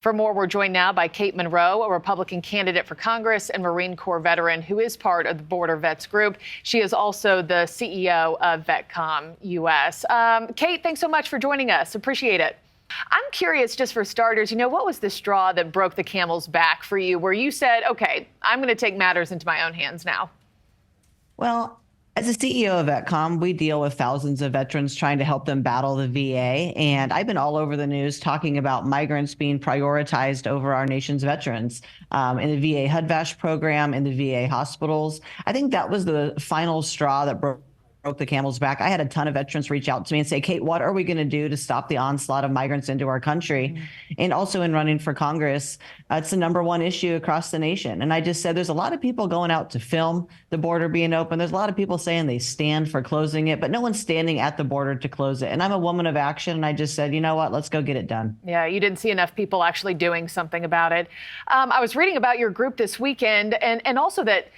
For more, we're joined now by Kate Monroe, a Republican candidate for Congress and Marine Corps veteran who is part of the Border Vets Group. She is also the CEO of VETCOMM US. Kate, thanks so much for joining us. Appreciate it. I'm curious, just for starters, what was the straw that broke the camel's back for you, where you said, OK, I'm going to take matters into my own hands now? Well, as a CEO of VETCOMM, we deal with thousands of veterans trying to help them battle the VA. And I've been all over the news talking about migrants being prioritized over our nation's veterans in the VA HUD-VASH program, in the VA hospitals. I think that was the final straw that broke the camel's back. I had a ton of veterans reach out to me and say, Kate, what are we going to do to stop the onslaught of migrants into our country? And also in running for Congress, it's the #1 issue across the nation. And I just said, there's a lot of people going out to film the border being open. There's a lot of people saying they stand for closing it, but no one's standing at the border to close it. And I'm a woman of action. And I just said, you know what, let's go get it done. Yeah, you didn't see enough people actually doing something about it. I was reading about your group this weekend and also that,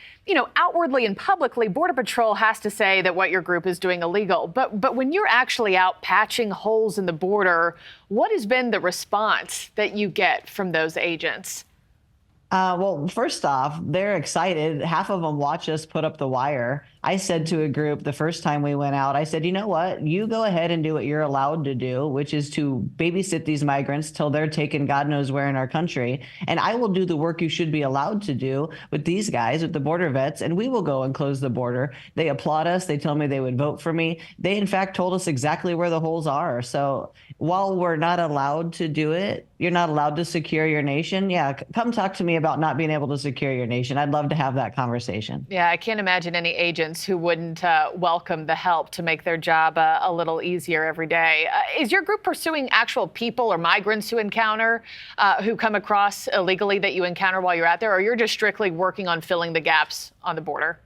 outwardly and publicly, Border Patrol has to say that what your group is doing illegal. But when you're actually out patching holes in the border, what has been the response that you get from those agents? Well, first off, they're excited. Half of them watch us put up the wire. I said to a group the first time we went out, I said, you know what? You go ahead and do what you're allowed to do, which is to babysit these migrants till they're taken God knows where in our country. And I will do the work you should be allowed to do with these guys, with the border vets, and we will go and close the border. They applaud us. They tell me they would vote for me. They, in fact, told us exactly where the holes are. So while we're not allowed to do it, you're not allowed to secure your nation. Yeah, come talk to me about not being able to secure your nation. I'd love to have that conversation. Yeah, I can't imagine any agents who wouldn't welcome the help to make their job a little easier every day. Is your group pursuing actual people or migrants who come across illegally that you encounter while you're out there, or you're just strictly working on filling the gaps on the border?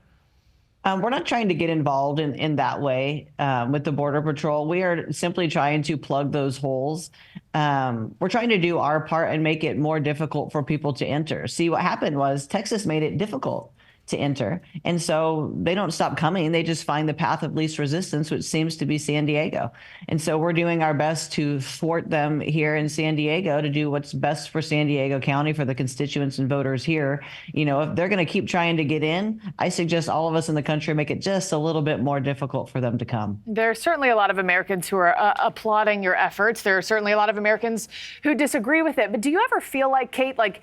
We're not trying to get involved in that way with the Border Patrol. We are simply trying to plug those holes. We're trying to do our part and make it more difficult for people to enter. See, what happened was Texas made it difficult to enter. And so they don't stop coming. They just find the path of least resistance, which seems to be San Diego. And so we're doing our best to thwart them here in San Diego to do what's best for San Diego County, for the constituents and voters here. If they're going to keep trying to get in, I suggest all of us in the country make it just a little bit more difficult for them to come. There are certainly a lot of Americans who are applauding your efforts. There are certainly a lot of Americans who disagree with it. But do you ever feel like, Kate, like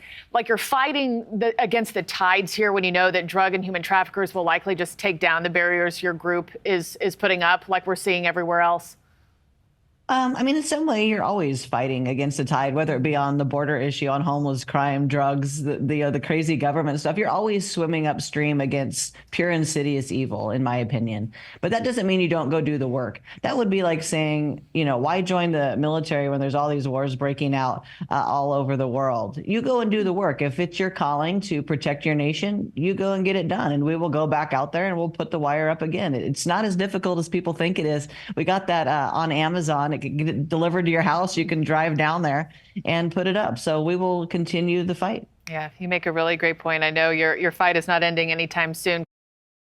you're fighting against the tides here when you know that drug and human traffickers will likely just take down the barriers your group is putting up, like we're seeing everywhere else? In some way, you're always fighting against the tide, whether it be on the border issue, on homeless crime, drugs, the crazy government stuff. You're always swimming upstream against pure insidious evil, in my opinion. But that doesn't mean you don't go do the work. That would be like saying, why join the military when there's all these wars breaking out all over the world? You go and do the work. If it's your calling to protect your nation, you go and get it done. And we will go back out there and we'll put the wire up again. It's not as difficult as people think it is. We got that on Amazon. It can get it delivered to your house. You can drive down there and put it up. So we will continue the fight. Yeah, you make a really great point. I know your fight is not ending anytime soon.